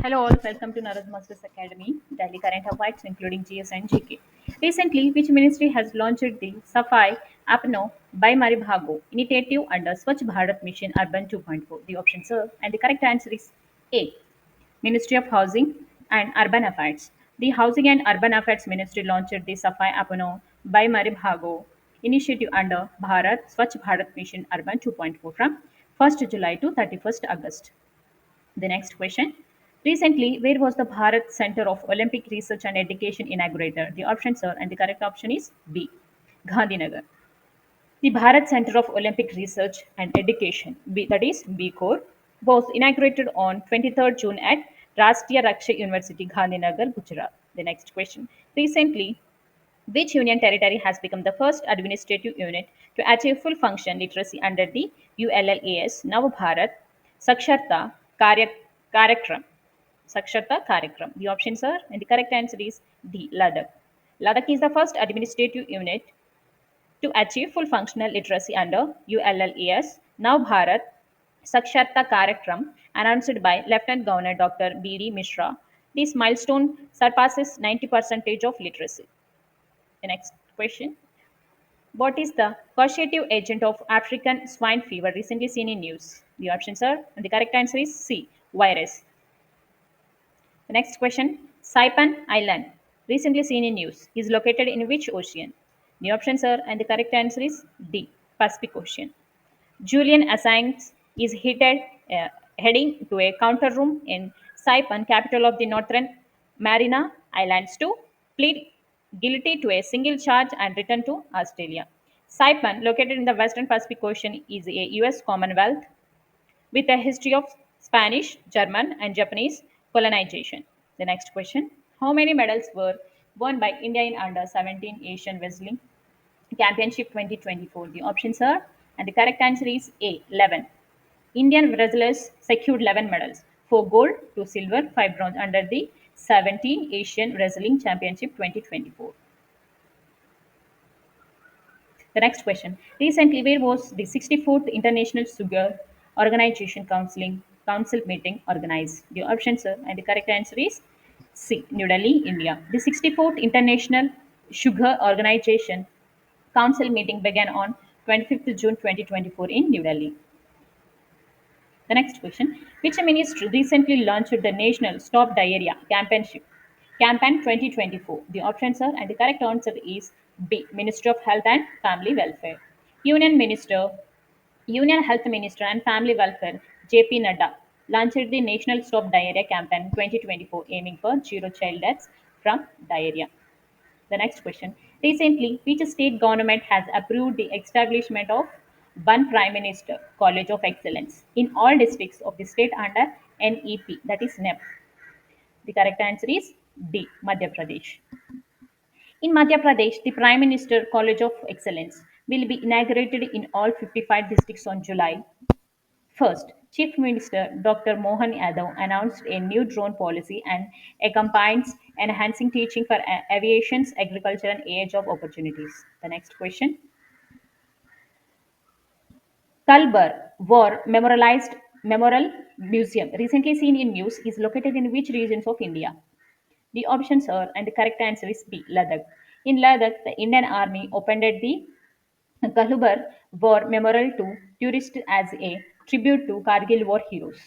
Hello all, welcome to Narad Masters Academy, Daily Current Affairs including GS and GK. Recently, which ministry has launched the Safai Apno by Maribhago initiative under Swachh Bharat Mission Urban 2.4? The options are, and the correct answer is A. Ministry of Housing and Urban Affairs. The Housing and Urban Affairs Ministry launched the Safai Apno by Maribhago initiative under Bharat Swachh Bharat Mission Urban 2.4 from 1st July to 31st August. The next question. Recently, where was the Bharat Center of Olympic Research and Education inaugurated? The options are, and the correct option is B. Gandhinagar. The Bharat Center of Olympic Research and Education, that is B Corps, was inaugurated on 23rd June at Rashtriya Raksha University, Gandhinagar, Gujarat. The next question. Recently, which union territory has become the first administrative unit to achieve full function literacy under the ULLAS Nav Bharat Saksharta Karya, Karyakram? Saksharta Karyakram. The options are, and the correct answer is D. Ladakh. Ladakh is the first administrative unit to achieve full functional literacy under ULLAS Nav Bharat Saksharta Karyakram, announced by Lieutenant Governor Dr. B.D. Mishra. This milestone surpasses 90% of literacy. The next question. What is the causative agent of African swine fever recently seen in news? The options are, and the correct answer is C. Virus. The next question. Saipan Island, recently seen in news, is located in which ocean? The options are, and the correct answer is D. Pacific Ocean. Julian Assange is heading to a counter room in Saipan, capital of the Northern Marina Islands, to plead guilty to a single charge and return to Australia. Saipan, located in the Western Pacific Ocean, is a U.S. Commonwealth with a history of Spanish, German, and Japanese colonization. The next question. How many medals were won by India in under 17 Asian Wrestling Championship 2024? The options are, and the correct answer is A. 11. Indian wrestlers secured 11 medals, 4 gold, 2 silver, 5 bronze under the 17 Asian Wrestling Championship 2024. The next question. Recently, where was the 64th International Sugar Organization Council meeting organized? The options are, and the correct answer is C. New Delhi, India. The 64th International Sugar Organization Council meeting began on 25th June 2024 in New Delhi. The next question. Which ministry recently launched the National Stop Diarrhea Campaign 2024? The options are, and the correct answer is B. Ministry of Health and Family Welfare. Union Minister, Union Health Minister and Family Welfare JP Nadda launched the National Stop Diarrhea Campaign 2024, aiming for zero child deaths from diarrhea. The next question. Recently, which state government has approved the establishment of one Prime Minister College of Excellence in all districts of the state under NEP, that is NEP? The correct answer is D. Madhya Pradesh. In Madhya Pradesh, the Prime Minister College of Excellence will be inaugurated in all 55 districts on July 1st. Chief Minister Dr. Mohan Yadav announced a new drone policy and accompanies enhancing teaching for aviation, agriculture, and AI job opportunities. The next question. Kalbar War Memorial Museum, recently seen in news, is located in which regions of India? The options are, and the correct answer is B. Ladakh. In Ladakh, the Indian Army opened the Kalbar War Memorial to tourists as a tribute to Kargil War heroes.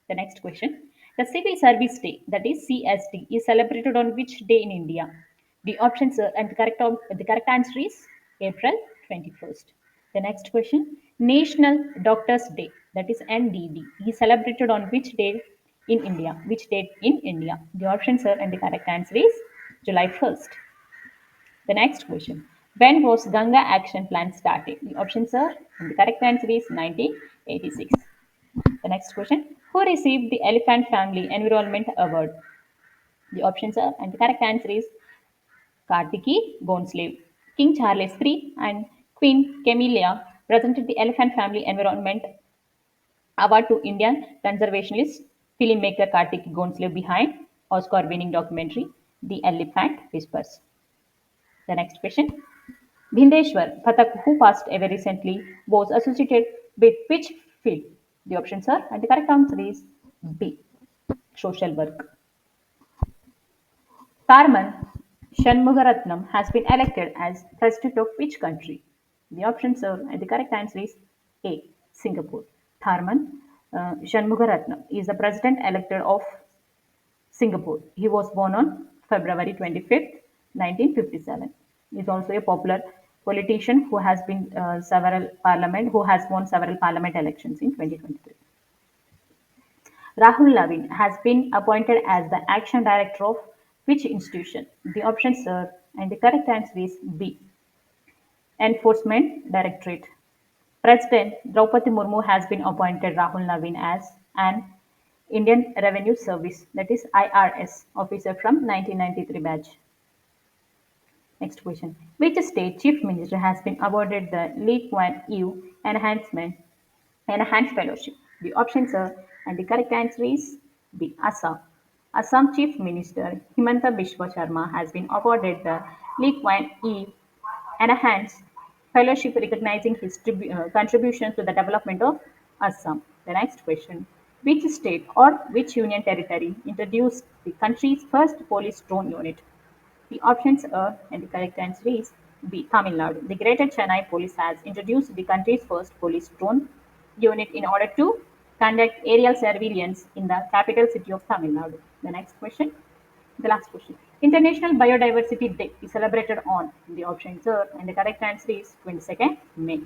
The next question. The Civil Service Day, that is CSD, is celebrated on which day in India? The options are, and the correct answer is April 21st. The next question. National Doctors Day, that is NDD, is celebrated on which day in India? Which date in India? The options are, and the correct answer is July 1st. The next question. When was Ganga Action Plan started? The options are, and the correct answer is 1986. The next question. Who received the Elephant Family Environment Award? The options are, and the correct answer is Kartiki Goonslave. King Charles III and Queen Camilla presented the Elephant Family Environment Award to Indian conservationist filmmaker Kartiki Goonslave behind Oscar-winning documentary The Elephant Whispers. The next question. Bhindeshwar Pathak, who passed away recently, was associated with which field? The options are, and the correct answer is B. social work. Tharman Shanmugaratnam has been elected as president of which country? The options are, and the correct answer is A. Singapore. Tharman Shanmugaratnam is the president elected of Singapore. He was born on February 25th, 1957. He is also a popular politician who has been who has won several parliament elections in 2023. Rahul Navin has been appointed as the Action Director of which institution? The options are, and the correct answer is B. Enforcement Directorate. President Draupadi Murmu has been appointed Rahul Navin as an Indian Revenue Service, that is IRS, officer from 1993 batch. Next question. Which state chief minister has been awarded the Lee Kuan Yew Enhanced Fellowship? The options are, and the correct answer is B. Assam. Assam Chief Minister Himanta Biswa Sharma has been awarded the Lee Kuan Yew Enhanced Fellowship recognizing his contributions to the development of Assam. The next question. Which state or which union territory introduced the country's first police drone unit? The options are, and the correct answer is B. Tamil Nadu. The Greater Chennai Police has introduced the country's first police drone unit in order to conduct aerial surveillance in the capital city of Tamil Nadu. The next question, the last question. International Biodiversity Day is celebrated on, the options are, and the correct answer is 22nd May.